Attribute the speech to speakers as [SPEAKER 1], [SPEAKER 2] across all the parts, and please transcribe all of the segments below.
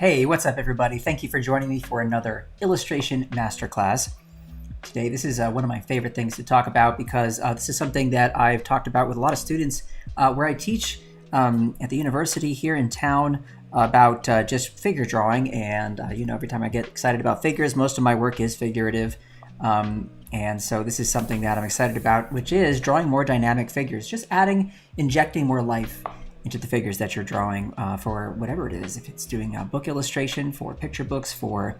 [SPEAKER 1] Hey, what's up everybody? Thank you for joining me for another illustration masterclass. Today, this is one of my favorite things to talk about because this is something that I've talked about with a lot of students where I teach at the university here in town about just figure drawing. And, every time I get excited about figures, most of my work is figurative. And so this is something that I'm excited about, which is drawing more dynamic figures, just injecting more life into the figures that you're drawing for whatever it is. If it's doing a book illustration, for picture books, for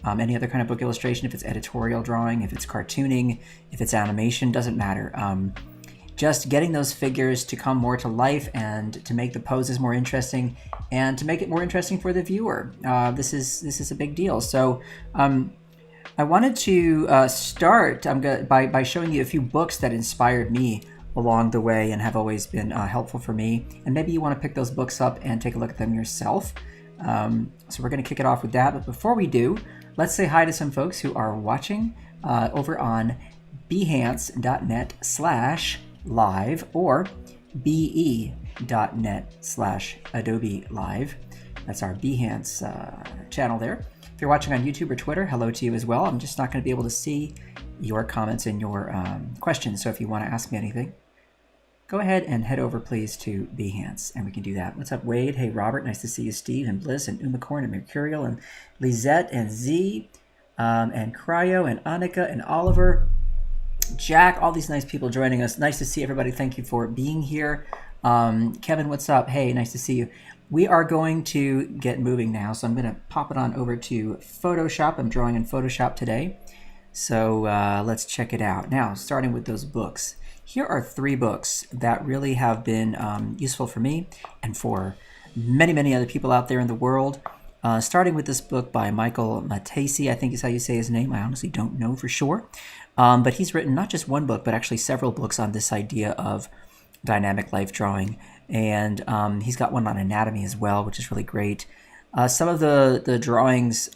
[SPEAKER 1] any other kind of book illustration, if it's editorial drawing, if it's cartooning, if it's animation, doesn't matter. Just getting those figures to come more to life and to make the poses more interesting and to make it more interesting for the viewer. This is a big deal. So I wanted to start by showing you a few books that inspired me along the way and have always been helpful for me. And maybe you want to pick those books up and take a look at them yourself. So we're going to kick it off with that. But before we do, let's say hi to some folks who are watching over on behance.net/live or be.net/Adobe Live. That's our Behance channel there. If you're watching on YouTube or Twitter, hello to you as well. I'm just not going to be able to see your comments and your questions. So if you want to ask me anything, go ahead and head over, please, to Behance, and we can do that. What's up, Wade? Hey, Robert. Nice to see you, Steve, and Bliss, and Umacorn, and Mercurial, and Lizette, and Z, and Cryo, and Annika, and Oliver, Jack, all these nice people joining us. Nice to see everybody. Thank you for being here. Kevin, what's up? Hey, nice to see you. We are going to get moving now, so I'm going to pop it on over to Photoshop. I'm drawing in Photoshop today. So let's check it out. Now, starting with those books. Here are 3 books that really have been useful for me and for many, many other people out there in the world. Starting with this book by Michael Matesi, I think is how you say his name. I honestly don't know for sure. But he's written not just one book, but actually several books on this idea of dynamic life drawing. And he's got one on anatomy as well, which is really great. Some of the drawings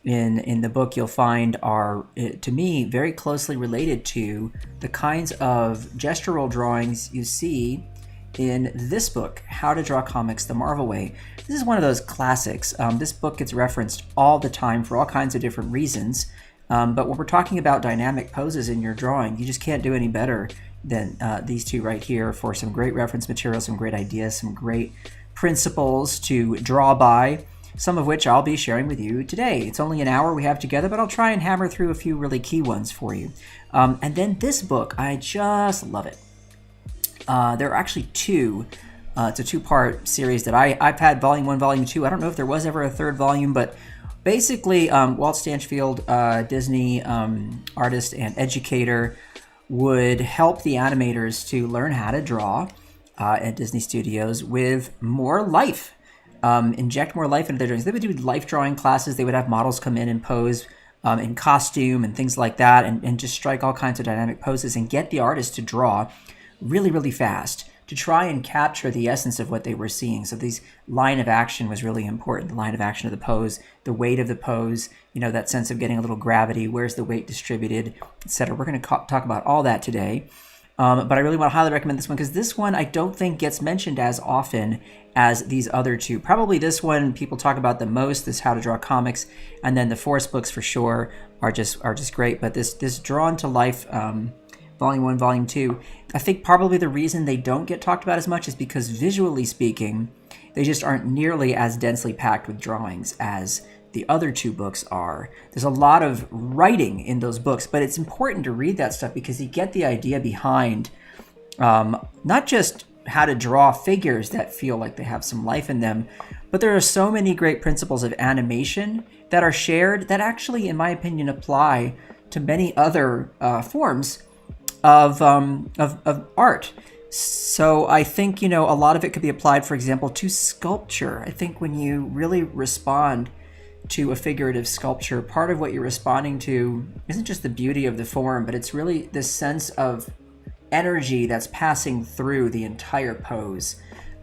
[SPEAKER 1] in the book you'll find are, to me, very closely related to the kinds of gestural drawings you see in this book, How to Draw Comics the Marvel Way. This is one of those classics. This book gets referenced all the time for all kinds of different reasons. But when we're talking about dynamic poses in your drawing, you just can't do any better than these 2 right here for some great reference material, some great ideas, some great principles to draw by, some of which I'll be sharing with you today. It's only an hour we have together, but I'll try and hammer through a few really key ones for you. And then this book, I just love it. There are actually 2. It's a 2-part series that I've had, Volume 1, Volume 2. I don't know if there was ever a 3rd volume, but basically Walt Stanchfield, Disney artist and educator, would help the animators to learn how to draw at Disney Studios with more life. Inject more life into their drawings. They would do life drawing classes. They would have models come in and pose in costume and things like that, and just strike all kinds of dynamic poses and get the artist to draw really, really fast to try and capture the essence of what they were seeing. So this line of action was really important. The line of action of the pose, the weight of the pose, that sense of getting a little gravity, where's the weight distributed, etc. We're going to talk about all that today. But I really want to highly recommend this one because this one I don't think gets mentioned as often as these other 2. Probably this one people talk about the most, this How to Draw Comics, and then the Force books for sure are just great. But this Drawn to Life Volume 1, Volume 2, I think probably the reason they don't get talked about as much is because visually speaking, they just aren't nearly as densely packed with drawings as the other 2 books are. There's a lot of writing in those books, but it's important to read that stuff because you get the idea behind not just how to draw figures that feel like they have some life in them, but there are so many great principles of animation that are shared that actually, in my opinion, apply to many other forms of art. So I think, a lot of it could be applied, for example, to sculpture. I think when you really respond to a figurative sculpture, part of what you're responding to isn't just the beauty of the form, but it's really this sense of energy that's passing through the entire pose,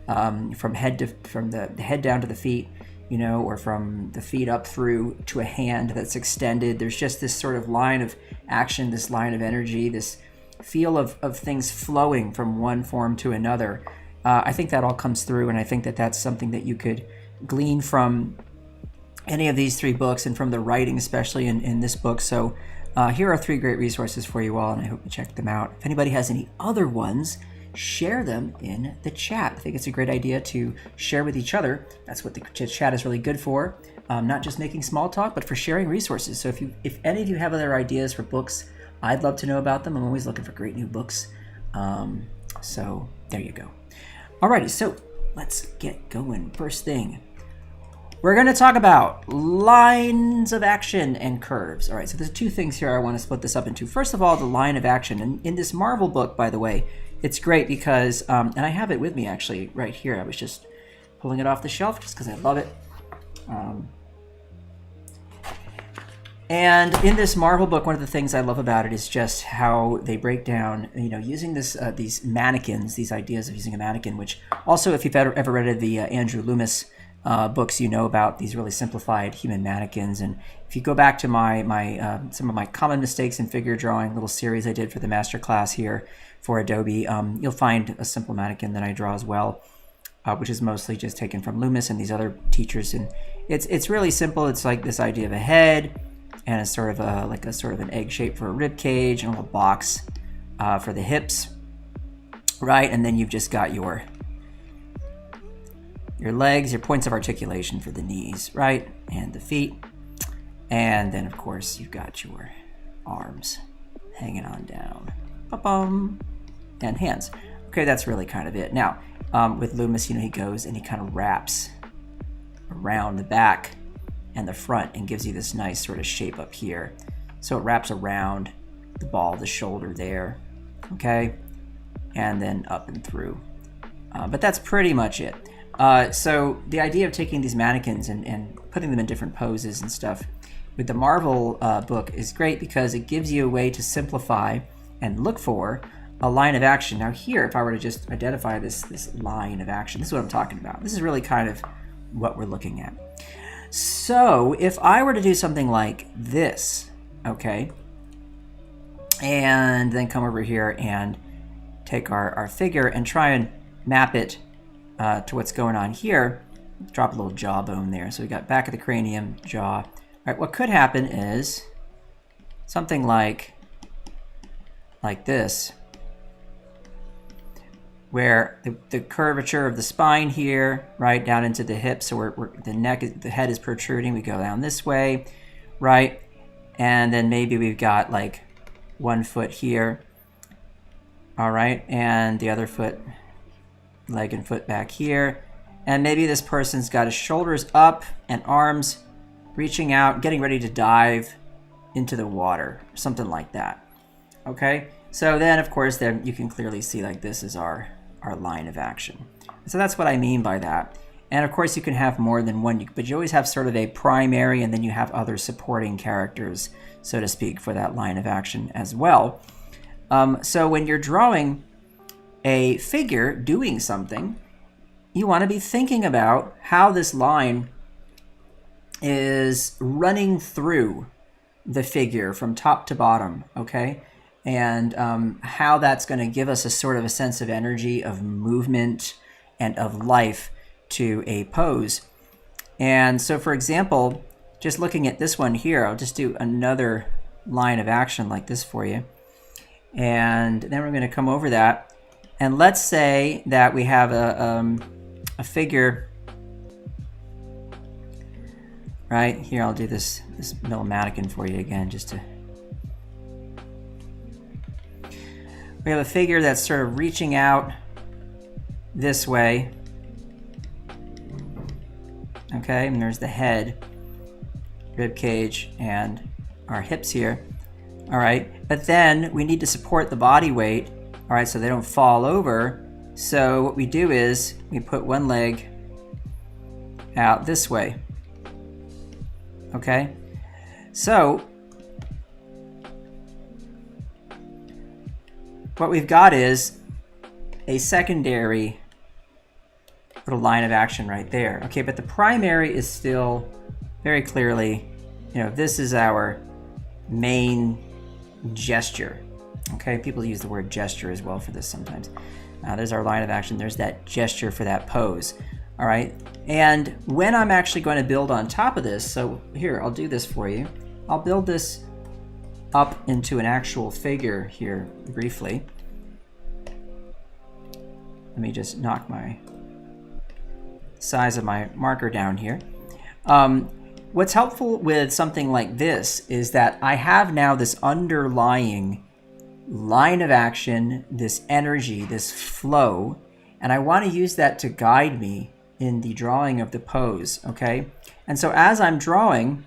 [SPEAKER 1] from the head down to the feet, or from the feet up through to a hand that's extended. There's just this sort of line of action, this line of energy, this feel of things flowing from one form to another. I think that all comes through, and I think that that's something that you could glean from any of these 3 books and from the writing, especially in this book. So here are 3 great resources for you all, and I hope you check them out. If anybody has any other ones, share them in the chat. I think it's a great idea to share with each other. That's what the chat is really good for. Not just making small talk, but for sharing resources. So if any of you have other ideas for books, I'd love to know about them. I'm always looking for great new books. So there you go. Alrighty, so let's get going. First thing, we're going to talk about lines of action and curves. All right, so there's 2 things here I want to split this up into. First of all, the line of action. And in this Marvel book, by the way, it's great because, and I have it with me actually right here. I was just pulling it off the shelf just because I love it. And in this Marvel book, one of the things I love about it is just how they break down, using these mannequins, these ideas of using a mannequin, which also, if you've ever read the Andrew Loomis books, you know about these really simplified human mannequins. And if you go back to some of my common mistakes in figure drawing little series I did for the Masterclass here for Adobe, you'll find a simple mannequin that I draw as well, which is mostly just taken from Loomis and these other teachers. And it's really simple. It's like this idea of a head, and it's sort of an egg shape for a rib cage, and a little box for the hips, right? And then you've just got your legs, your points of articulation for the knees, right? And the feet. And then, of course, you've got your arms hanging on down. Ba-bum. And hands. Okay, that's really kind of it. Now, with Loomis, he goes and he kind of wraps around the back and the front and gives you this nice sort of shape up here. So it wraps around the ball of the shoulder there, okay? And then up and through. But that's pretty much it. So the idea of taking these mannequins and putting them in different poses and stuff with the Marvel book is great because it gives you a way to simplify and look for a line of action. Now here, if I were to just identify this line of action, this is what I'm talking about. This is really kind of what we're looking at. So if I were to do something like this, okay, and then come over here and take our figure and try and map it to what's going on here, drop a little jawbone there. So we got back of the cranium, jaw. All right, what could happen is something like this, where the curvature of the spine here, right down into the hips, so the head is protruding. We go down this way, right, and then maybe we've got like 1 foot here, all right, and the other foot, leg and foot back here, and maybe this person's got his shoulders up and arms reaching out, getting ready to dive into the water, something like that. Okay, so then of course then you can clearly see like this is our line of action. So that's what I mean by that. And of course you can have more than one, but you always have sort of a primary and then you have other supporting characters, so to speak, for that line of action as well. So when you're drawing a figure doing something, you want to be thinking about how this line is running through the figure from top to bottom, okay? And how that's going to give us a sort of a sense of energy, of movement, and of life to a pose. And so, for example, just looking at this one here, I'll just do another line of action like this for you. And then we're going to come over that. And let's say that we have a figure, right? Here, I'll do this little mannequin for you again, just to... We have a figure that's sort of reaching out this way. Okay, and there's the head, rib cage, and our hips here. All right, but then we need to support the body weight, all right, so they don't fall over. So what we do is we put one leg out this way. Okay, so what we've got is a secondary little line of action right there. Okay, but the primary is still very clearly, this is our main gesture. Okay, people use the word gesture as well for this sometimes. There's our line of action. There's that gesture for that pose. All right. And when I'm actually going to build on top of this, so here, I'll do this for you. I'll build this up into an actual figure here briefly. Let me just knock my size of my marker down here. What's helpful with something like this is that I have now this underlying line of action, this energy, this flow, and I want to use that to guide me in the drawing of the pose, okay? And so as I'm drawing,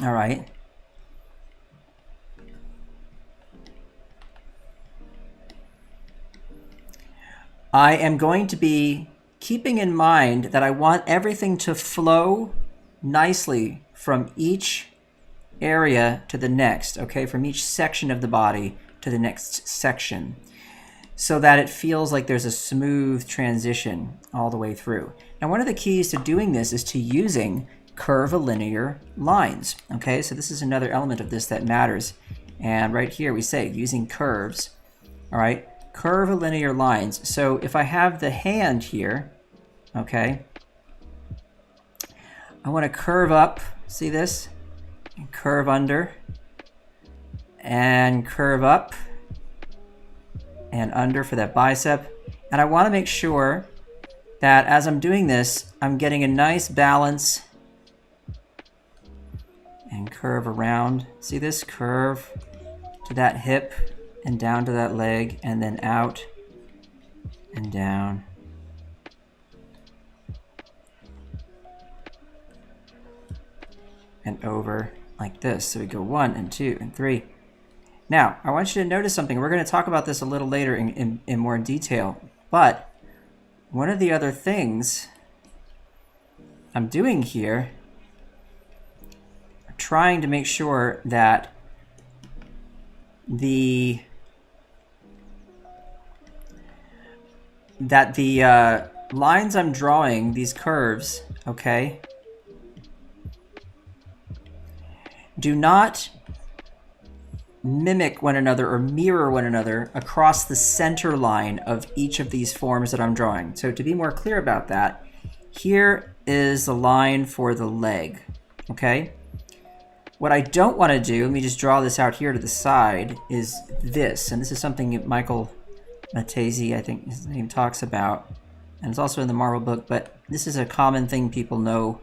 [SPEAKER 1] all right, I am going to be keeping in mind that I want everything to flow nicely from each area to the next, okay? From each section of the body to the next section, so that it feels like there's a smooth transition all the way through. Now, one of the keys to doing this is to using curvilinear lines, okay? So this is another element of this that matters. And right here we say using curves, all right? Curvilinear lines. So if I have the hand here, okay, I want to curve up, see this? And curve under, and curve up, and under for that bicep. And I want to make sure that as I'm doing this, I'm getting a nice balance and curve around. See this? Curve to that hip and down to that leg, and then out and down. And over like this. So we go 1 and 2 and 3. Now, I want you to notice something. We're going to talk about this a little later in more detail. But one of the other things I'm doing here, I'm trying to make sure that the lines I'm drawing, these curves, okay, do not mimic one another or mirror one another across the center line of each of these forms that I'm drawing. So to be more clear about that, here is the line for the leg, okay? What I don't want to do, let me just draw this out here to the side, is this. And this is something that Michael Matesi, I think his name, talks about. And it's also in the Marvel book, but this is a common thing people know.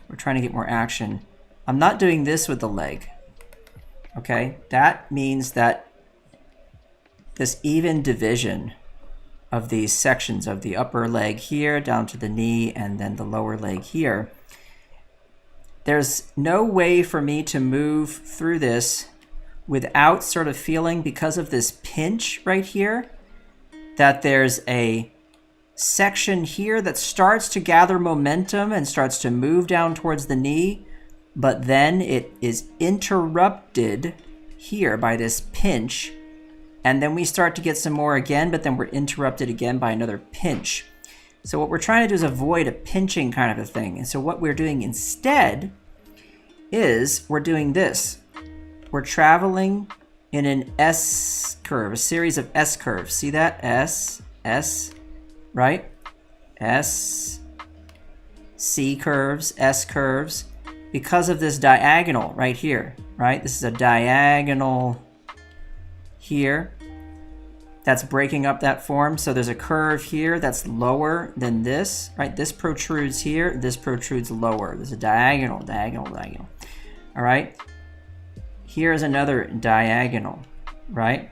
[SPEAKER 1] We're trying to get more action. I'm not doing this with the leg. Okay, that means that this even division of these sections of the upper leg here down to the knee and then the lower leg here, there's no way for me to move through this without sort of feeling, because of this pinch right here, that there's a section here that starts to gather momentum and starts to move down towards the knee, but then it is interrupted here by this pinch, and then we start to get some more again, but then we're interrupted again by another pinch. So what we're trying to do is avoid a pinching kind of a thing. And so what we're doing instead is we're doing this. We're traveling in an S curve, a series of S curves. See that? S, S, right? S, C curves, S curves, because of this diagonal right here, right? This is a diagonal here that's breaking up that form. So there's a curve here that's lower than this, right? This protrudes here, this protrudes lower. There's a diagonal, diagonal, diagonal. All right? Here's another diagonal, right?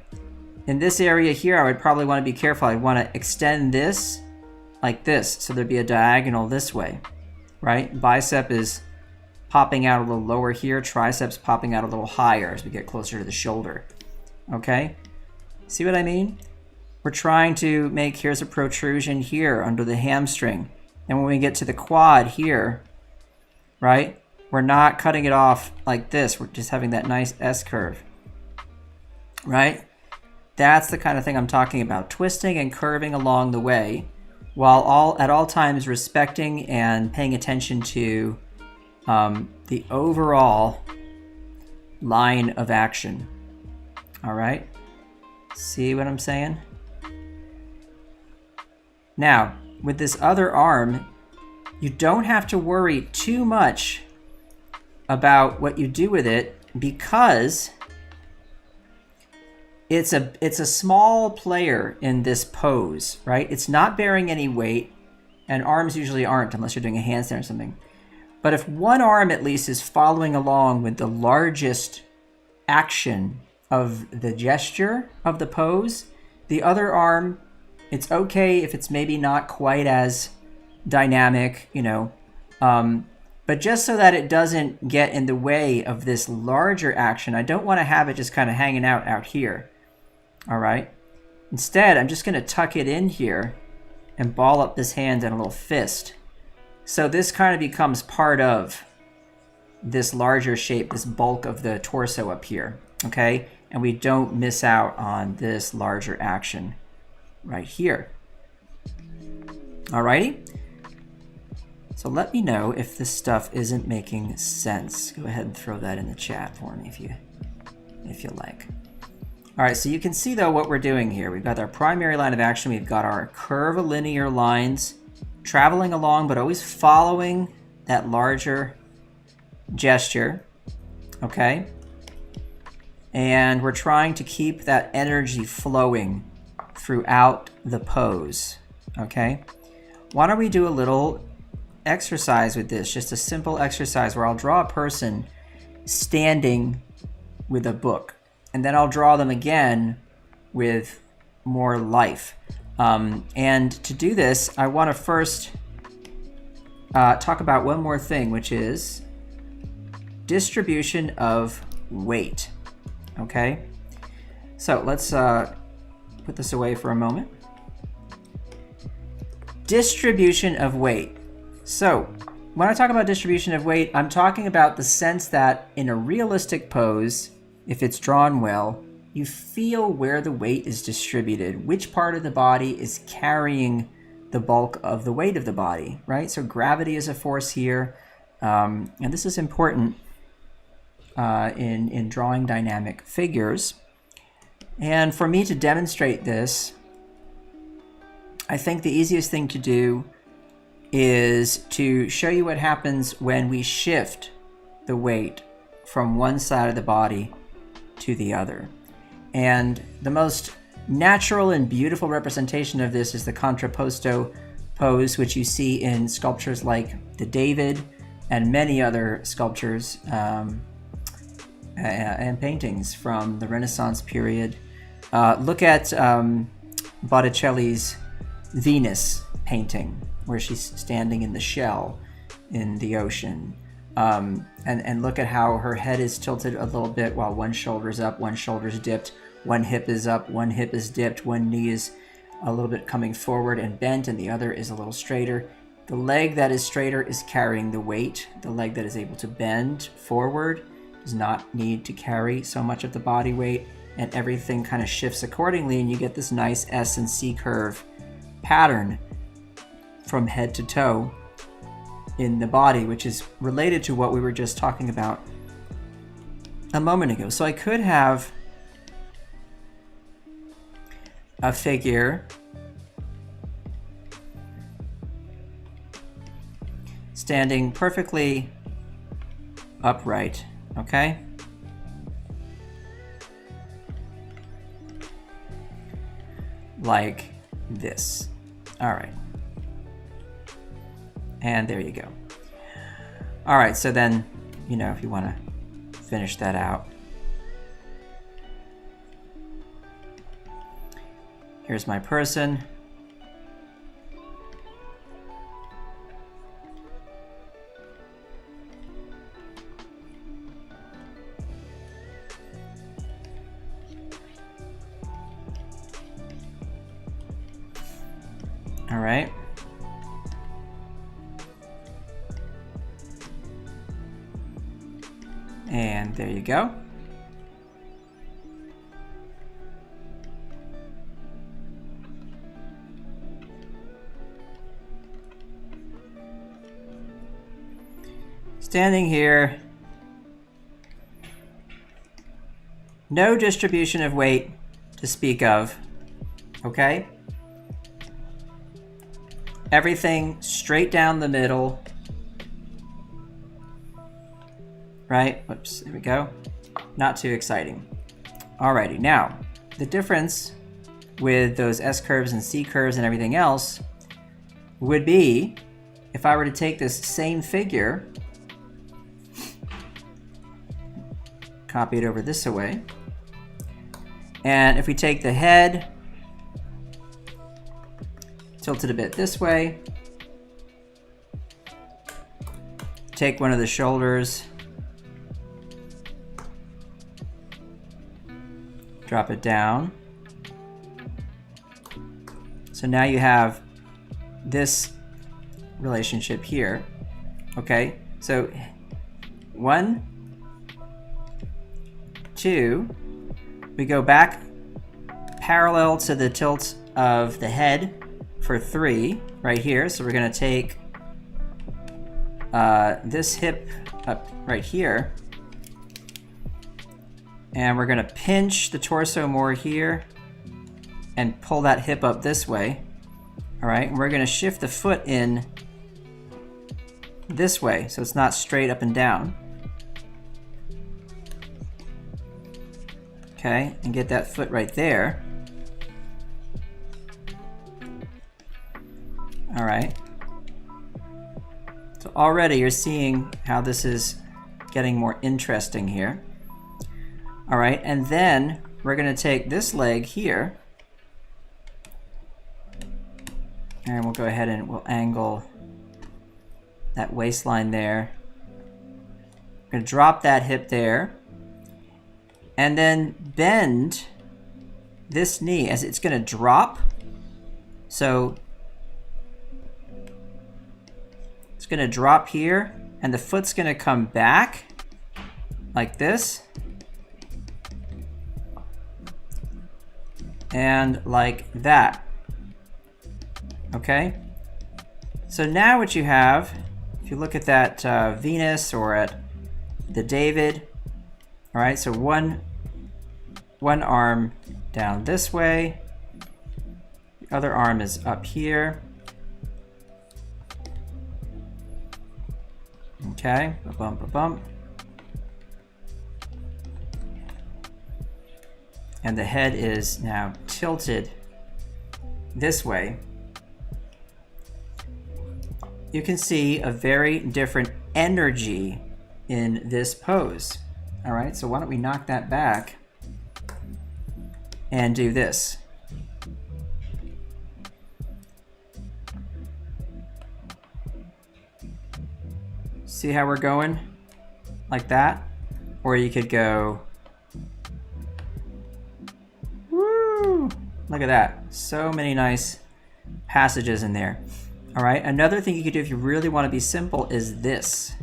[SPEAKER 1] In this area here, I would probably want to be careful. I want to extend this like this, so there'd be a diagonal this way, right? Bicep is popping out a little lower here, triceps popping out a little higher as we get closer to the shoulder, okay? See what I mean? We're trying to make, here's a protrusion here under the hamstring. And when we get to the quad here, right, we're not cutting it off like this. We're just having that nice S curve, right? That's the kind of thing I'm talking about. Twisting and curving along the way, while at all times respecting and paying attention to the overall line of action. All right? See what I'm saying? Now, with this other arm, you don't have to worry too much about what you do with it, because it's a small player in this pose, right? It's not bearing any weight, and arms usually aren't unless you're doing a handstand or something. But if one arm at least is following along with the largest action of the gesture of the pose, the other arm, it's okay if it's maybe not quite as dynamic, but just so that it doesn't get in the way of this larger action, I don't want to have it just kind of hanging out here. All right. Instead, I'm just going to tuck it in here and ball up this hand in a little fist. So this kind of becomes part of this larger shape, this bulk of the torso up here. Okay. And we don't miss out on this larger action right here. All righty. So let me know if this stuff isn't making sense. Go ahead and throw that in the chat for me if you like. All right, so you can see though what we're doing here. We've got our primary line of action. We've got our curvilinear lines traveling along, but always following that larger gesture, okay? And we're trying to keep that energy flowing throughout the pose, okay? Why don't we do a little exercise with this, just a simple exercise where I'll draw a person standing with a book, and then I'll draw them again with more life. And to do this, I want to first talk about one more thing, which is distribution of weight. Okay, so let's put this away for a moment. Distribution of weight. So when I talk about distribution of weight, I'm talking about the sense that in a realistic pose, if it's drawn well, you feel where the weight is distributed, which part of the body is carrying the bulk of the weight of the body, right? So gravity is a force here, and this is important in drawing dynamic figures. And for me to demonstrate this, I think the easiest thing to do is to show you what happens when we shift the weight from one side of the body to the other. And the most natural and beautiful representation of this is the contrapposto pose, which you see in sculptures like the David and many other sculptures and paintings from the Renaissance period. Look at Botticelli's Venus painting, where she's standing in the shell in the ocean. And look at how her head is tilted a little bit while one shoulder's up, one shoulder's dipped, one hip is up, one hip is dipped, one knee is a little bit coming forward and bent, and the other is a little straighter. The leg that is straighter is carrying the weight. The leg that is able to bend forward does not need to carry so much of the body weight, and everything kind of shifts accordingly, and you get this nice S and C curve pattern from head to toe in the body, which is related to what we were just talking about a moment ago. So I could have a figure standing perfectly upright, okay? Like this. All right. And there you go. All right, so then, if you want to finish that out. Here's my person. All right. And there you go. Standing here, no distribution of weight to speak of, okay? everything straight down the middle. Right? Whoops, there we go. Not too exciting. Alrighty, now, the difference with those S curves and C curves and everything else would be if I were to take this same figure, copy it over this way, and if we take the head, tilt it a bit this way, take one of the shoulders, drop it down. So now you have this relationship here. Okay, so 1, 2, we go back parallel to the tilt of the head for 3 right here. So we're going to take this hip up right here, and we're going to pinch the torso more here and pull that hip up this way. All right, and we're going to shift the foot in this way so it's not straight up and down. Okay, and get that foot right there. All right. So already you're seeing how this is getting more interesting here. All right, and then we're going to take this leg here, and we'll go ahead and we'll angle that waistline there. We're going to drop that hip there, and then bend this knee as it's going to drop. So it's going to drop here, and the foot's going to come back like this. And like that. Okay? So now what you have, if you look at that Venus or at the David, all right, so one arm down this way, the other arm is up here. Okay, ba-bump, ba-bump. And the head is now tilted this way. You can see a very different energy in this pose. All right, so why don't we knock that back and do this. See how we're going? Like that? Or you could go, woo! Look at that. So many nice passages in there. All right, another thing you could do if you really want to be simple is this.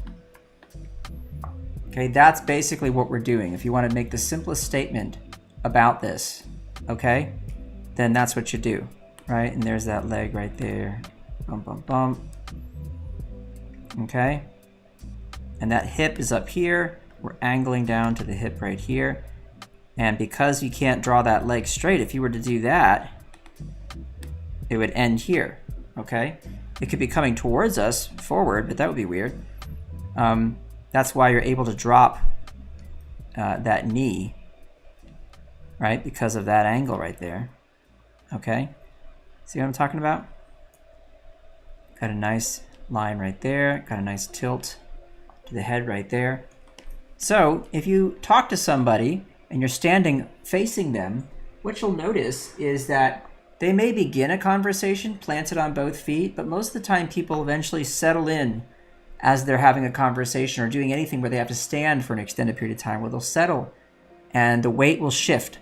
[SPEAKER 1] Okay, that's basically what we're doing. If you want to make the simplest statement about this, okay, then that's what you do, right? And there's that leg right there. Bump, bump, bump. Okay, and that hip is up here. We're angling down to the hip right here. And because you can't draw that leg straight, if you were to do that, it would end here, okay? It could be coming towards us forward, but that would be weird. That's why you're able to drop that knee, right? Because of that angle right there, okay? See what I'm talking about? Got a nice line right there, got a nice tilt to the head right there. So if you talk to somebody and you're standing facing them, what you'll notice is that they may begin a conversation planted on both feet, but most of the time people eventually settle in as they're having a conversation or doing anything where they have to stand for an extended period of time, where they'll settle and the weight will shift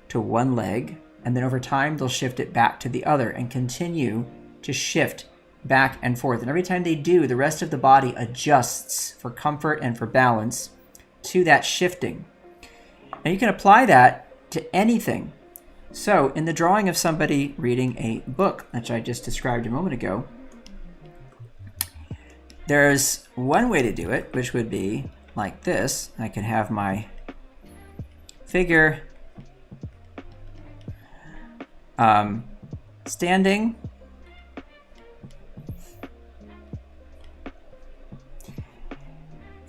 [SPEAKER 1] to one leg, and then over time they'll shift it back to the other and continue to shift back and forth. And every time they do, the rest of the body adjusts for comfort and for balance to that shifting. And you can apply that to anything. So in the drawing of somebody reading a book, which I just described a moment ago, there's one way to do it, which would be like this. I can have my figure standing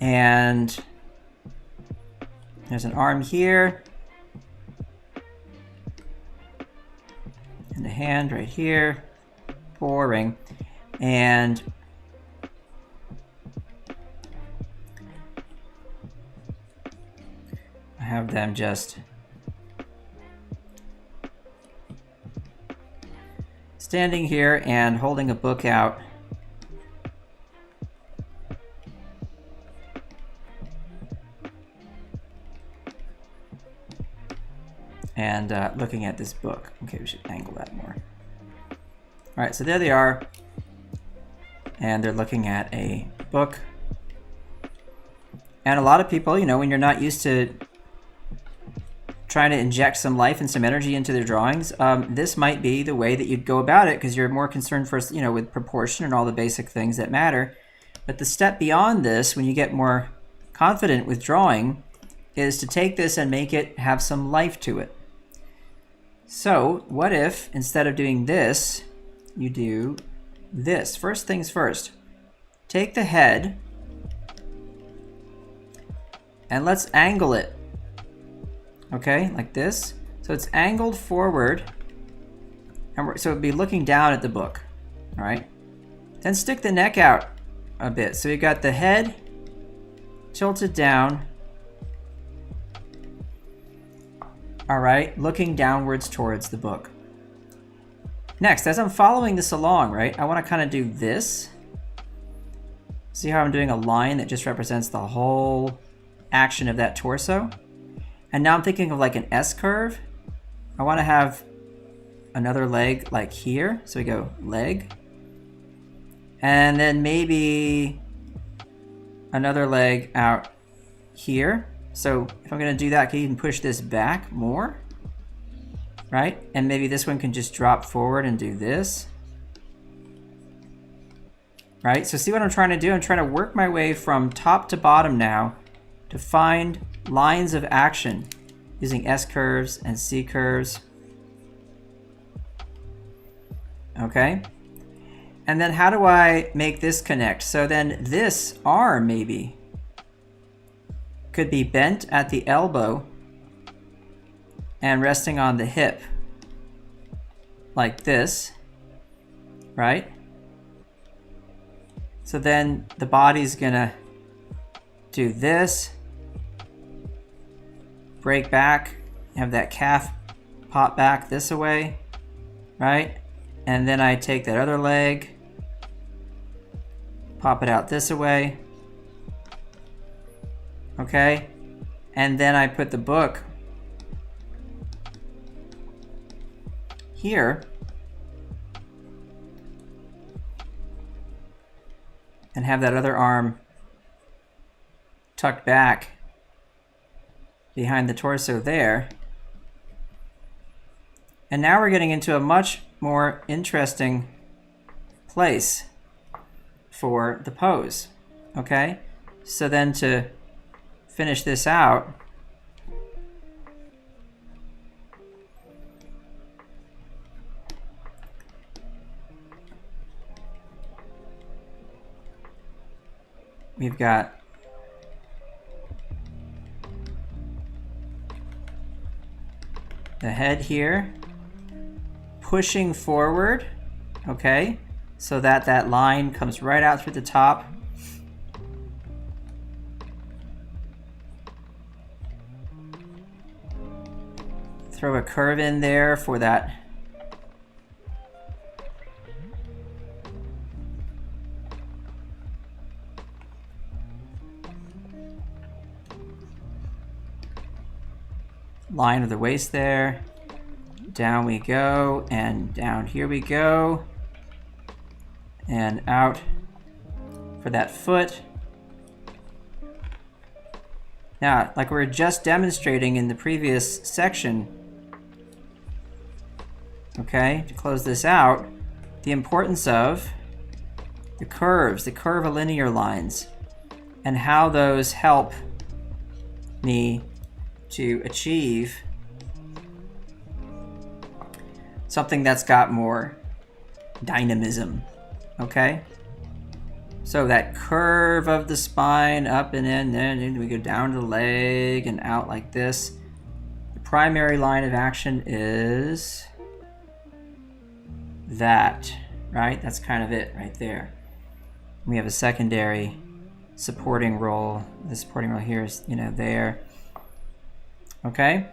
[SPEAKER 1] And there's an arm here. And a hand right here. Boring. And I have them just standing here and holding a book out. And looking at this book. Okay, we should angle that more. All right, so there they are. And they're looking at a book. And a lot of people, you know, when you're not used to trying to inject some life and some energy into their drawings, this might be the way that you'd go about it, because you're more concerned first, you know, with proportion and all the basic things that matter. But the step beyond this, when you get more confident with drawing, is to take this and make it have some life to it. So what if instead of doing this, you do this? First things first, take the head and let's angle it. Okay, like this. So it's angled forward, and so it'd be looking down at the book. All right. Then stick the neck out a bit. So you've got the head tilted down. All right, looking downwards towards the book. Next, as I'm following this along, right, I want to kind of do this. See how I'm doing a line that just represents the whole action of that torso? And now I'm thinking of like an S curve. I want to have another leg like here. So we go leg. And then maybe another leg out here. So if I'm going to do that, I can even push this back more, right? And maybe this one can just drop forward and do this, right? So see what I'm trying to do? I'm trying to work my way from top to bottom now to find lines of action using S curves and C curves. Okay. And then how do I make this connect? So then this arm maybe could be bent at the elbow and resting on the hip like this, right? So then the body's gonna do this, break back, have that calf pop back this way, right? And then I take that other leg, pop it out this way. Okay, and then I put the book here and have that other arm tucked back behind the torso there. And now we're getting into a much more interesting place for the pose. Okay, so then to finish this out, we've got the head here pushing forward, okay, so that that line comes right out through the top. Throw a curve in there for that line of the waist there. Down we go, and down here we go, and out for that foot. Now, like we were just demonstrating in the previous section, okay, to close this out, the importance of the curves, the curvilinear lines, and how those help me to achieve something that's got more dynamism, okay? So that curve of the spine up and in, then we go down to the leg and out like this. The primary line of action is that, right? That's kind of it right there. We have a secondary supporting role. The supporting role here is, there. Okay?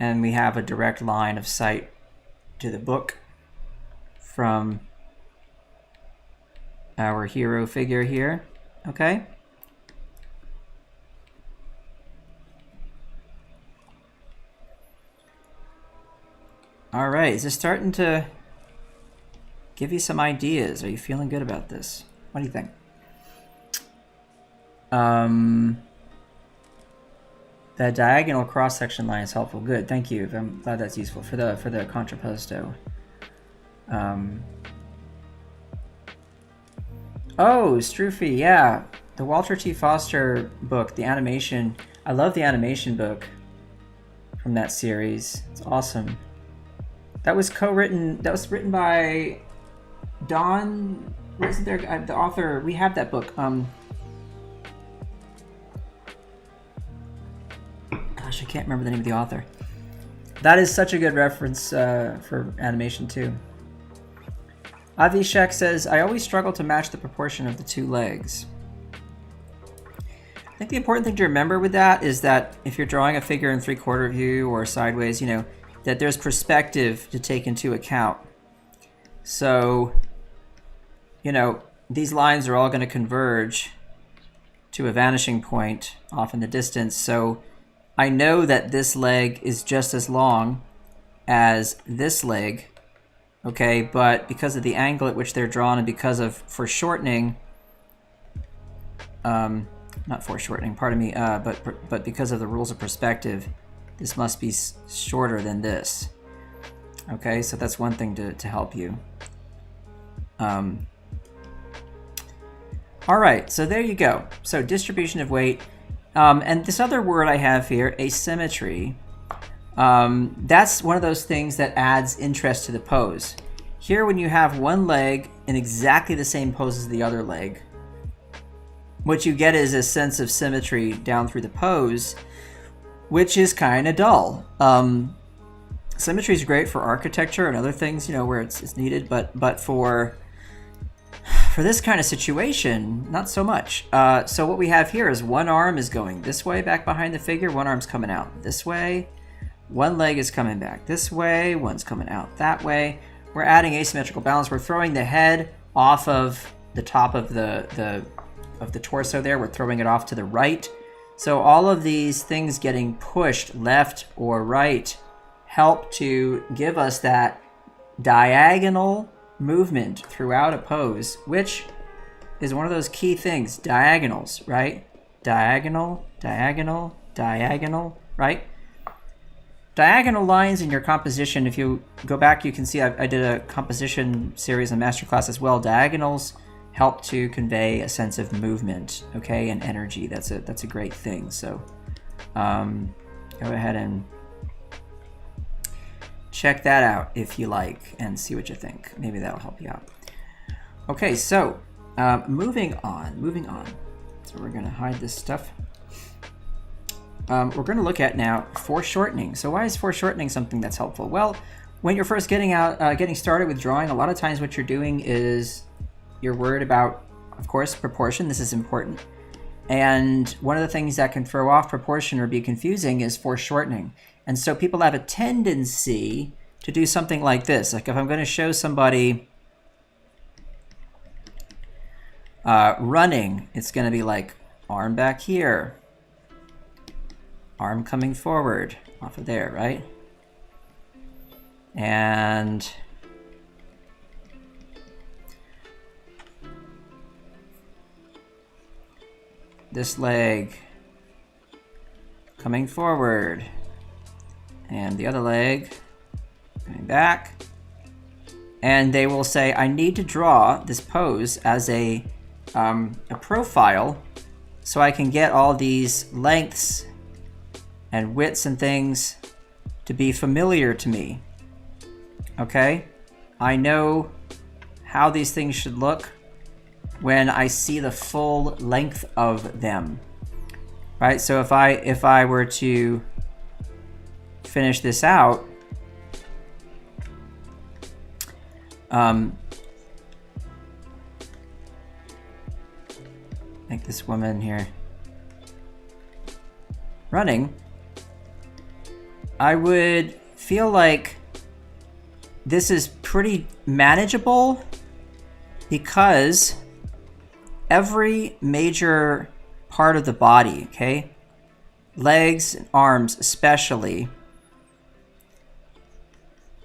[SPEAKER 1] And we have a direct line of sight to the book from our hero figure here. Okay? All right, is this starting to give you some ideas? Are you feeling good about this? What do you think? That diagonal cross-section line is helpful. Good, thank you. I'm glad that's useful for the contrapposto. Oh, Stroofy, yeah. The Walter T. Foster book, the animation. I love the animation book from that series. It's awesome. That was co-written, that was written by Don, wasn't there, the author, we have that book. Gosh, I can't remember the name of the author. That is such a good reference for animation too. Avishek says, I always struggle to match the proportion of the two legs. I think the important thing to remember with that is that if you're drawing a figure in 3/4 view or sideways, that there's perspective to take into account. So, these lines are all going to converge to a vanishing point off in the distance. So I know that this leg is just as long as this leg, okay? But because of the angle at which they're drawn and because of foreshortening, not foreshortening, pardon me, but because of the rules of perspective, this must be shorter than this. Okay, so that's one thing to help you. All right, so there you go. So distribution of weight. And this other word I have here, asymmetry, that's one of those things that adds interest to the pose. Here, when you have one leg in exactly the same pose as the other leg, what you get is a sense of symmetry down through the pose, which is kind of dull. Symmetry is great for architecture and other things, where it's needed, but for this kind of situation, not so much. So what we have here is one arm is going this way back behind the figure, one arm's coming out this way, one leg is coming back this way, one's coming out that way. We're adding asymmetrical balance. We're throwing the head off of the top of the torso there. We're throwing it off to the right. So all of these things getting pushed left or right help to give us that diagonal movement throughout a pose, which is one of those key things, diagonals, right? Diagonal, diagonal, diagonal, right? Diagonal lines in your composition, if you go back, you can see I did a composition series on Masterclass as well. Diagonals help to convey a sense of movement, okay, and energy. That's a great thing. So go ahead and check that out if you like and see what you think. Maybe that'll help you out. Okay, so moving on. So we're going to hide this stuff. We're going to look at now foreshortening. So why is foreshortening something that's helpful? Well, when you're first getting started with drawing, a lot of times what you're doing is you're worried about, of course, proportion. This is important. And one of the things that can throw off proportion or be confusing is foreshortening. And so people have a tendency to do something like this. Like if I'm going to show somebody running, it's going to be like arm back here, arm coming forward off of there, right? And this leg coming forward, and the other leg coming back. And they will say, I need to draw this pose as a profile so I can get all these lengths and widths and things to be familiar to me. Okay? I know how these things should look when I see the full length of them, right? So if I were to finish this out, like this woman here running, I would feel like this is pretty manageable because every major part of the body, okay, legs and arms especially,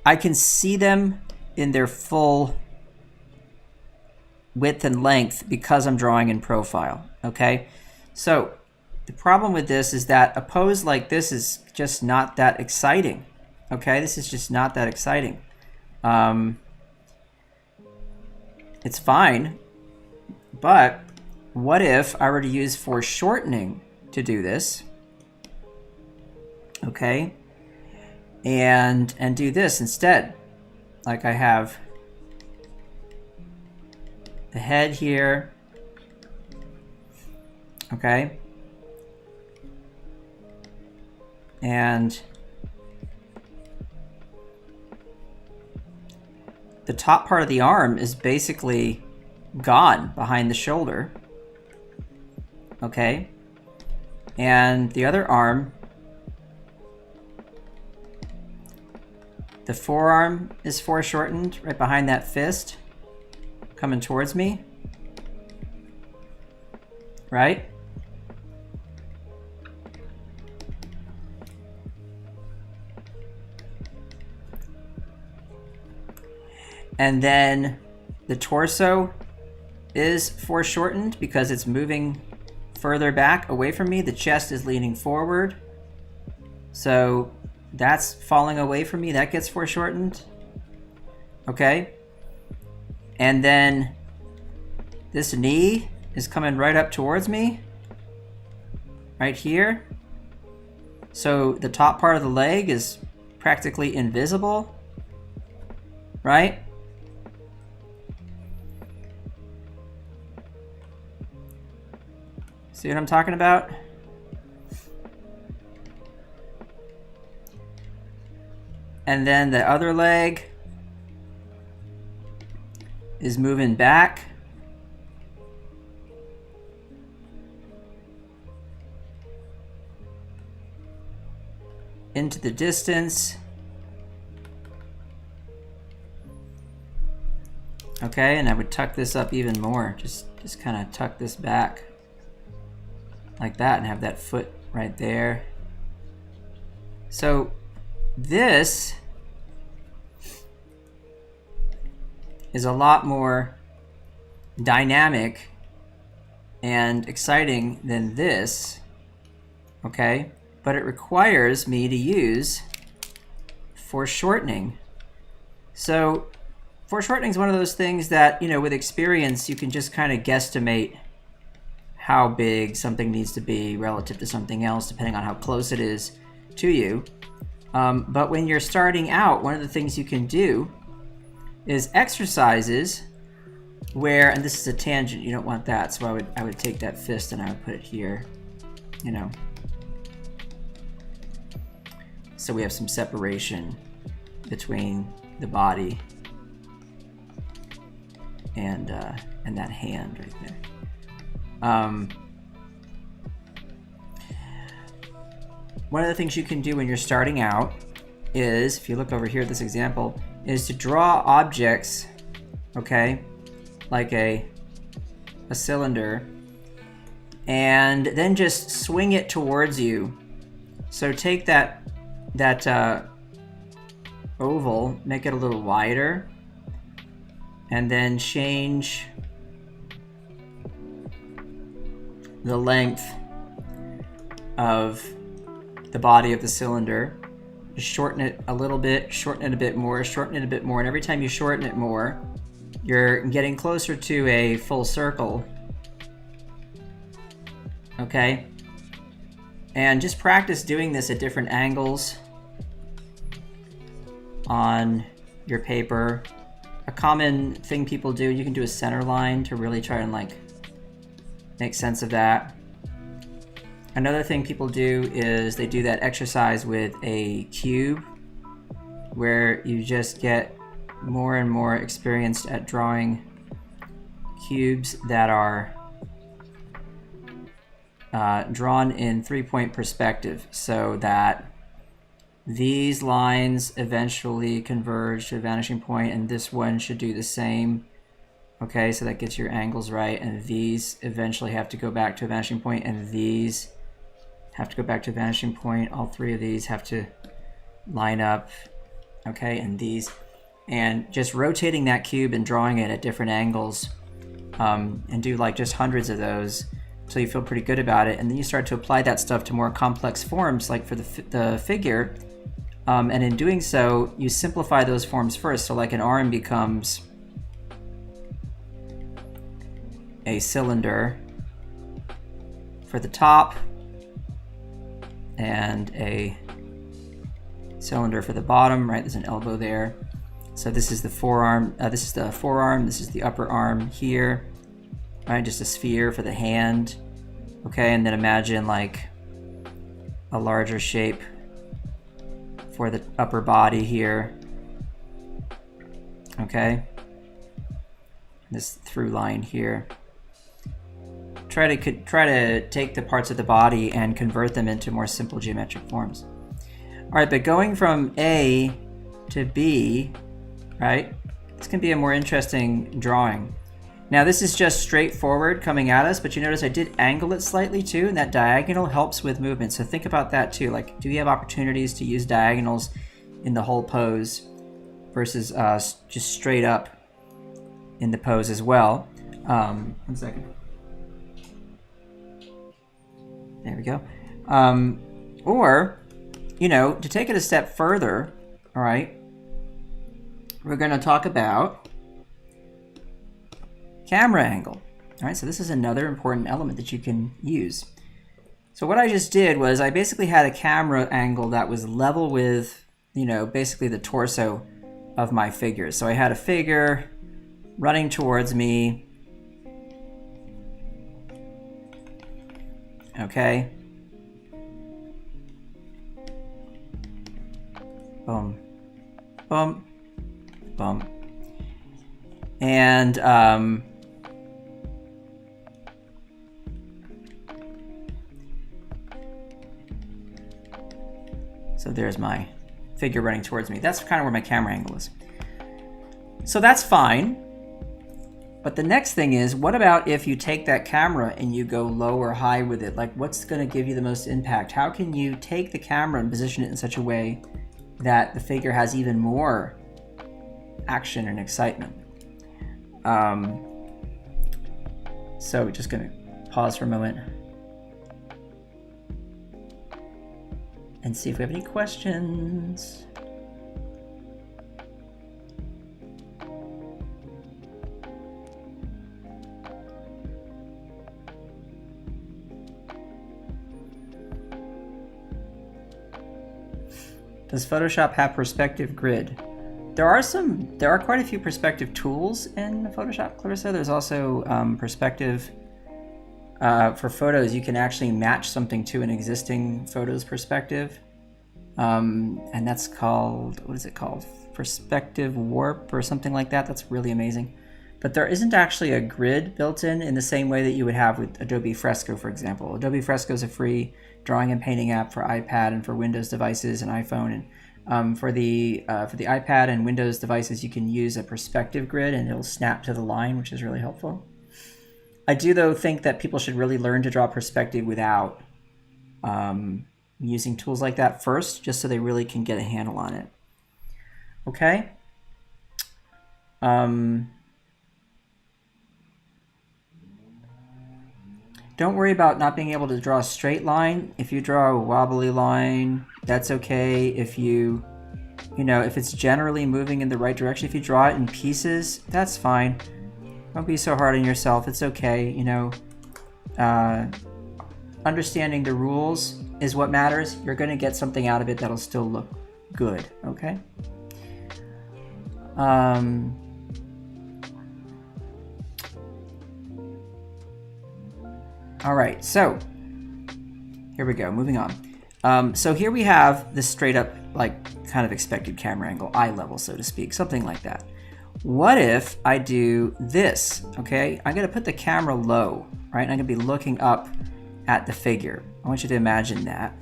[SPEAKER 1] I can see them in their full width and length because I'm drawing in profile, okay? So the problem with this is that a pose like this is just not that exciting, okay? This is just not that exciting. It's fine, but what if I were to use foreshortening to do this, okay? And do this instead. Like I have the head here, okay? And the top part of the arm is basically gone behind the shoulder, okay? And the other arm, the forearm is foreshortened right behind that fist coming towards me, right? And then the torso is foreshortened because it's moving further back away from me. The chest is leaning forward. So that's falling away from me. That gets foreshortened. Okay. And then this knee is coming right up towards me. Right here. So the top part of the leg is practically invisible. Right? See what I'm talking about? And then the other leg is moving back. Into the distance. Okay, and I would tuck this up even more. Just kind of tuck this back like that and have that foot right there. So this is a lot more dynamic and exciting than this, okay? But it requires me to use foreshortening. So foreshortening is one of those things that, you know, with experience, you can just kind of guesstimate how big something needs to be relative to something else, depending on how close it is to you. But when you're starting out, one of the things you can do is exercises where, and this is a tangent, you don't want that, so I would take that fist and I would put it here, you know. So we have some separation between the body and that hand right there. One of the things you can do when you're starting out is, if you look over here at this example, is to draw objects, okay, like a cylinder, and then just swing it towards you. So take that oval, make it a little wider, and then change the length of the body of the cylinder. Just shorten it a little bit, shorten it a bit more, shorten it a bit more, and every time you shorten it more, you're getting closer to a full circle. Okay? And just practice doing this at different angles on your paper. a common thing people do, you can do a center line to really try and like make sense of that. Another thing people do is they do that exercise with a cube where you just get more and more experienced at drawing cubes that are drawn in 3-point perspective, so that these lines eventually converge to a vanishing point, and this one should do the same. Okay, so that gets your angles right, and these eventually have to go back to a vanishing point, and these have to go back to a vanishing point. All three of these have to line up, okay, and these. And just rotating that cube and drawing it at different angles, and do like just hundreds of those until you feel pretty good about it. And then you start to apply that stuff to more complex forms, like for the figure. And in doing so, you simplify those forms first. So like an arm becomes a cylinder for the top and a cylinder for the bottom, right? There's an elbow there. So this is the forearm, this is the forearm, this is the upper arm here, right? Just a sphere for the hand. Okay, and then imagine like a larger shape for the upper body here. Okay, this through line here. Try to take the parts of the body and convert them into more simple geometric forms. All right, but going from A to B, right? This can be a more interesting drawing. Now this is just straightforward coming at us, but you notice I did angle it slightly too, and that diagonal helps with movement. So think about that too. Like, do we have opportunities to use diagonals in the whole pose versus just straight up in the pose as well? 1 second. There we go. Or, you know, to take it a step further, all right, we're going to talk about camera angle. All right, so this is another important element that you can use. So what I just did was I basically had a camera angle that was level with, you know, basically the torso of my figure. So I had a figure running towards me. Okay. Boom. Boom. Boom. And so there's my figure running towards me. That's kind of where my camera angle is. So that's fine. But the next thing is, what about if you take that camera and you go low or high with it? Like, what's going to give you the most impact? How can you take the camera and position it in such a way that the figure has even more action and excitement? So we're just going to pause for a moment and see if we have any questions. Does Photoshop have perspective grid? There are quite a few perspective tools in Photoshop, Clarissa. There's also perspective for photos. You can actually match something to an existing photo's perspective. And that's called, what is it called? Perspective warp or something like that. That's really amazing. But there isn't actually a grid built in the same way that you would have with Adobe Fresco, for example. Adobe Fresco is a free drawing and painting app for iPad and for Windows devices and iPhone. And for the iPad and Windows devices, you can use a perspective grid and it'll snap to the line, which is really helpful. I do, though, think that people should really learn to draw perspective without using tools like that first, just so they really can get a handle on it. Okay? Don't worry about not being able to draw a straight line. If you draw a wobbly line, that's okay. If if it's generally moving in the right direction, if you draw it in pieces, that's fine. Don't be so hard on yourself. It's okay. Understanding the rules is what matters. You're going to get something out of it that'll still look good. Okay. All right, so here we go, moving on. So here we have this straight up, like, kind of expected camera angle, eye level, so to speak, something like that. What if I do this, okay? I'm gonna put the camera low, right? And I'm gonna be looking up at the figure. I want you to imagine that.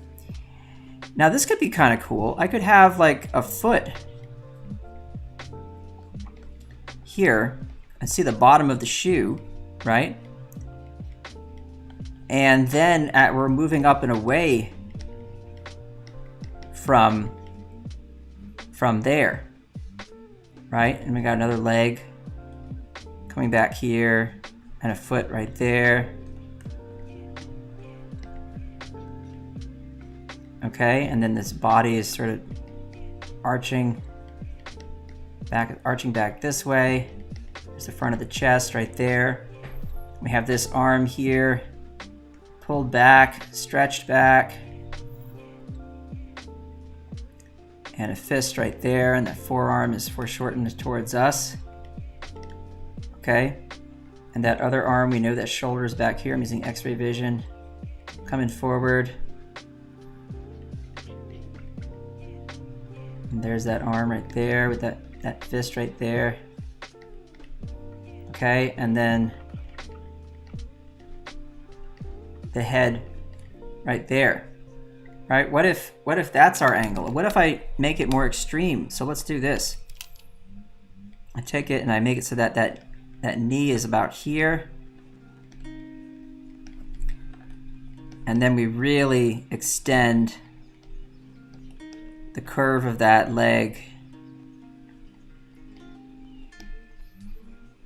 [SPEAKER 1] Now this could be kind of cool. I could have like a foot here and see the bottom of the shoe, right? And then we're moving up and away from there, right? And we got another leg coming back here and a foot right there. Okay, and then this body is sort of arching back this way. There's the front of the chest right there. We have this arm here, pulled back, stretched back. And a fist right there, and the forearm is foreshortened towards us. Okay, and that other arm, we know that shoulder is back here. I'm using X-ray vision, coming forward. And there's that arm right there with that fist right there. Okay, and then the head right there. Right? What if that's our angle? What if I make it more extreme? So let's do this. I take it and I make it so that that knee is about here. And then we really extend the curve of that leg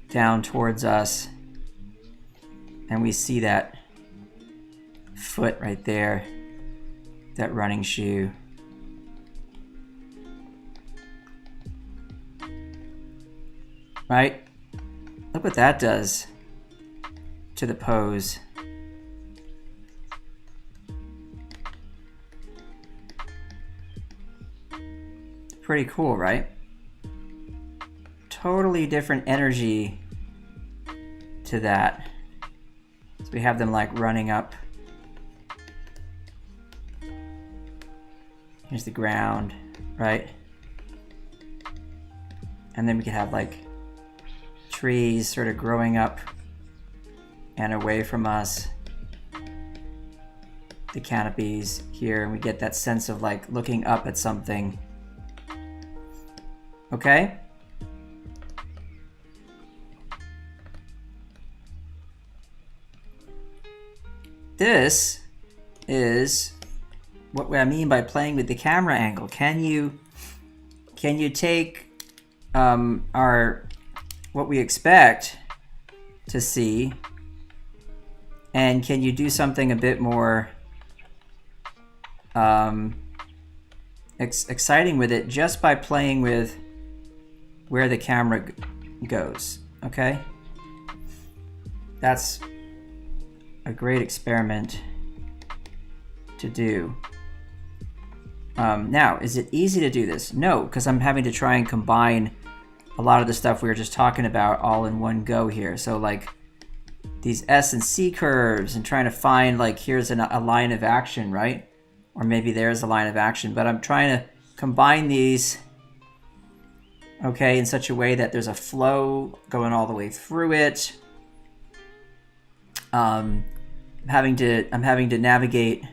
[SPEAKER 1] down towards us. And we see that foot right there, that running shoe. Right? Look what that does to the pose. Pretty cool, right? Totally different energy to that. So we have them like running up. Here's the ground, right? And then we could have like trees sort of growing up and away from us. The canopies here, and we get that sense of like looking up at something. Okay? This is what I mean by playing with the camera angle. Can you take what we expect to see, and can you do something a bit more exciting with it just by playing with where the camera goes? Okay, that's a great experiment to do. Now, is it easy to do this? No, because I'm having to try and combine a lot of the stuff we were just talking about all in one go here. So like these S and C curves, and trying to find like here's a line of action, right? Or maybe there's a line of action, but I'm trying to combine these, okay, in such a way that there's a flow going all the way through it. I'm having to navigate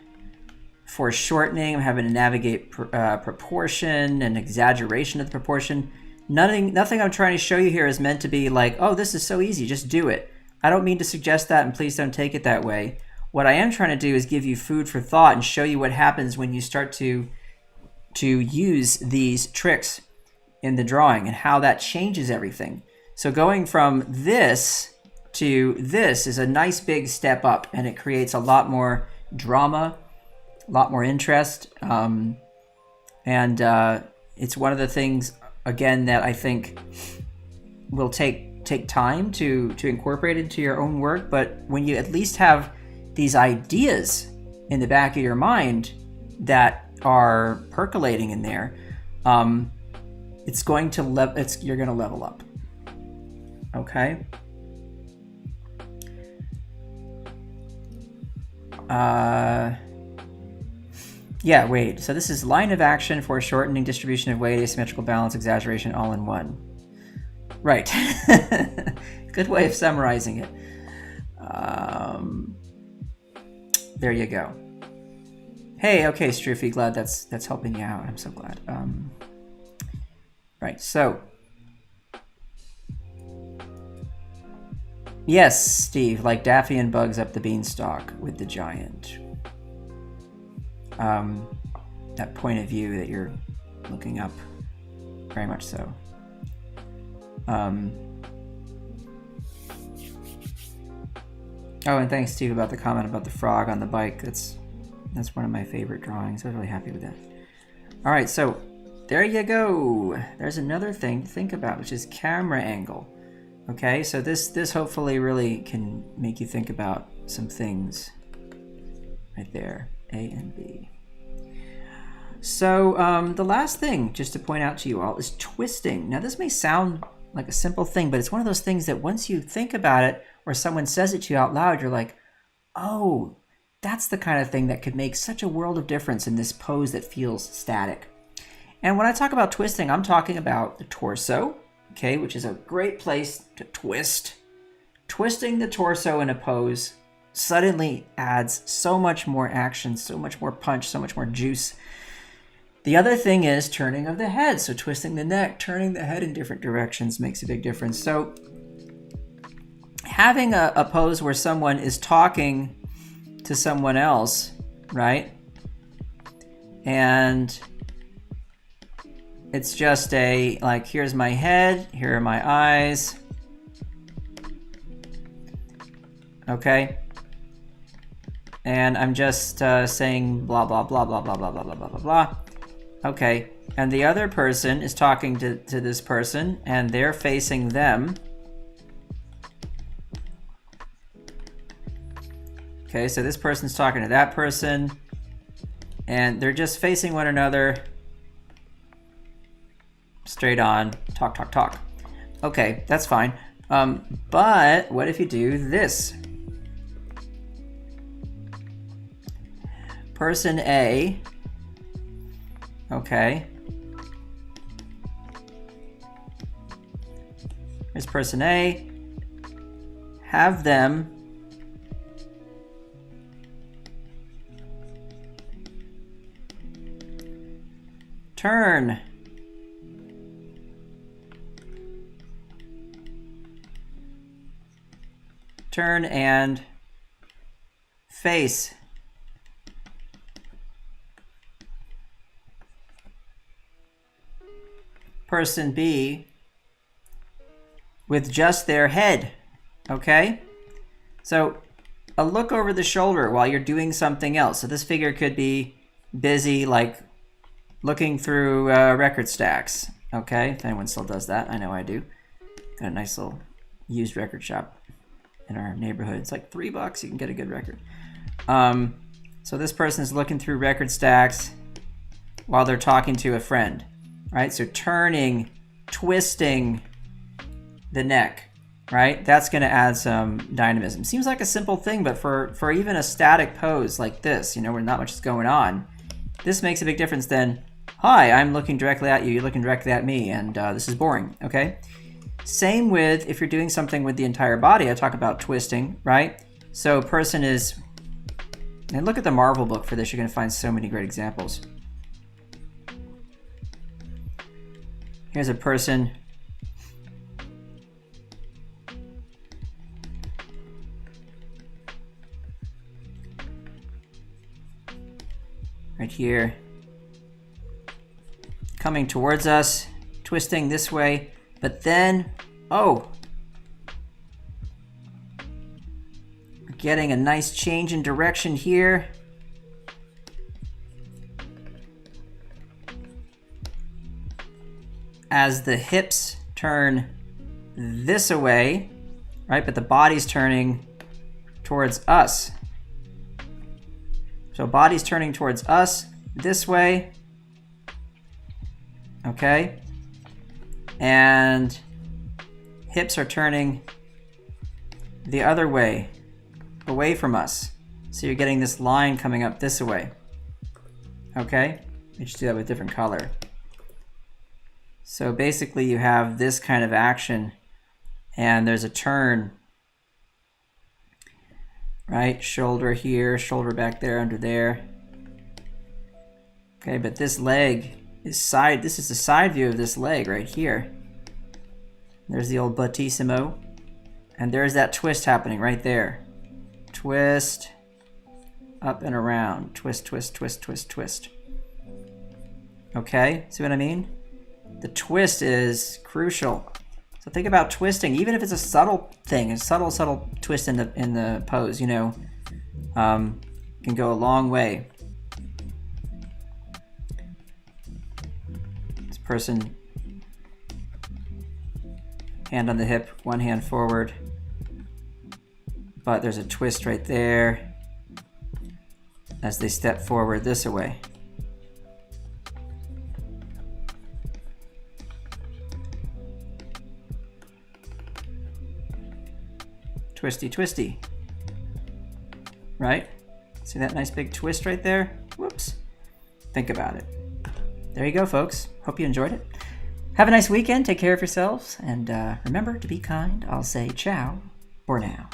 [SPEAKER 1] foreshortening. I'm having to navigate proportion and exaggeration of the proportion. Nothing I'm trying to show you here is meant to be like, oh, this is so easy, just do it. I don't mean to suggest that, and please don't take it that way. What I am trying to do is give you food for thought and show you what happens when you start to use these tricks in the drawing and how that changes everything. So going from this to this is a nice big step up, and it creates a lot more drama, a lot more interest, and it's one of the things, again, that I think will take time to incorporate into your own work. But when you at least have these ideas in the back of your mind that are percolating in there, it's going to you're going to level up. Okay. Yeah, wait. So this is line of action, foreshortening, distribution of weight, asymmetrical balance, exaggeration, all in one. Right. Good way of summarizing it. There you go. Hey, okay, Struffy, glad that's helping you out. I'm so glad. Right, so. Yes, Steve, like Daffy and Bugs up the beanstalk with the giant. That point of view that you're looking up, very much so. Oh, and thanks, Steve, about the comment about the frog on the bike. That's one of my favorite drawings. I was really happy with that. All right, so there you go. There's another thing to think about, which is camera angle. Okay, so this hopefully really can make you think about some things right there, A and B. So the last thing just to point out to you all is twisting. Now this may sound like a simple thing, but it's one of those things that once you think about it or someone says it to you out loud, you're like, oh, that's the kind of thing that could make such a world of difference in this pose that feels static. And when I talk about twisting, I'm talking about the torso, okay, which is a great place to twist. Twisting the torso in a pose suddenly adds so much more action, so much more punch, so much more juice. The other thing is turning of the head. So twisting the neck, turning the head in different directions makes a big difference. So having a pose where someone is talking to someone else, right? And it's just like, here's my head, here are my eyes. Okay. And I'm just saying blah, blah, blah, blah, blah, blah, blah, blah, blah, blah, blah. Okay. And the other person is talking to this person and they're facing them. Okay, so this person's talking to that person and they're just facing one another. Straight on, talk, talk, talk. Okay, that's fine. But what if you do this? Person A, okay. Here's person A. Have them turn. Turn and face. Person B with just their head, okay? So a look over the shoulder while you're doing something else. So this figure could be busy, like looking through record stacks, okay? If anyone still does that, I know I do. Got a nice little used record shop in our neighborhood. It's like $3, you can get a good record. So this person is looking through record stacks while they're talking to a friend, right? So turning, twisting the neck, right? That's gonna add some dynamism. Seems like a simple thing, but for even a static pose like this, you know, where not much is going on, this makes a big difference than, hi, I'm looking directly at you, you're looking directly at me, and this is boring, okay? Same with if you're doing something with the entire body. I talk about twisting, right? So person is, and look at the Marvel book for this, you're gonna find so many great examples. Here's a person right here, coming towards us, twisting this way, but then, oh, we're getting a nice change in direction here. As the hips turn this way, right? But the body's turning towards us. So body's turning towards us this way, okay? And hips are turning the other way, away from us. So you're getting this line coming up this way. Okay? You just do that with different color. So basically you have this kind of action and there's a turn, right? Shoulder here, shoulder back there, under there. Okay, but this leg is side, this is the side view of this leg right here. There's the old battissimo. And there's that twist happening right there. Twist, up and around. Twist, twist, twist, twist, twist. Okay, see what I mean? The twist is crucial. So think about twisting, even if it's a subtle thing, a subtle twist in the pose, you know, can go a long way. This person, hand on the hip, one hand forward, but there's a twist right there as they step forward this way. Twisty, twisty, right? See that nice big twist right there? Whoops. Think about it. There you go, folks. Hope you enjoyed it. Have a nice weekend. Take care of yourselves. And remember to be kind. I'll say ciao for now.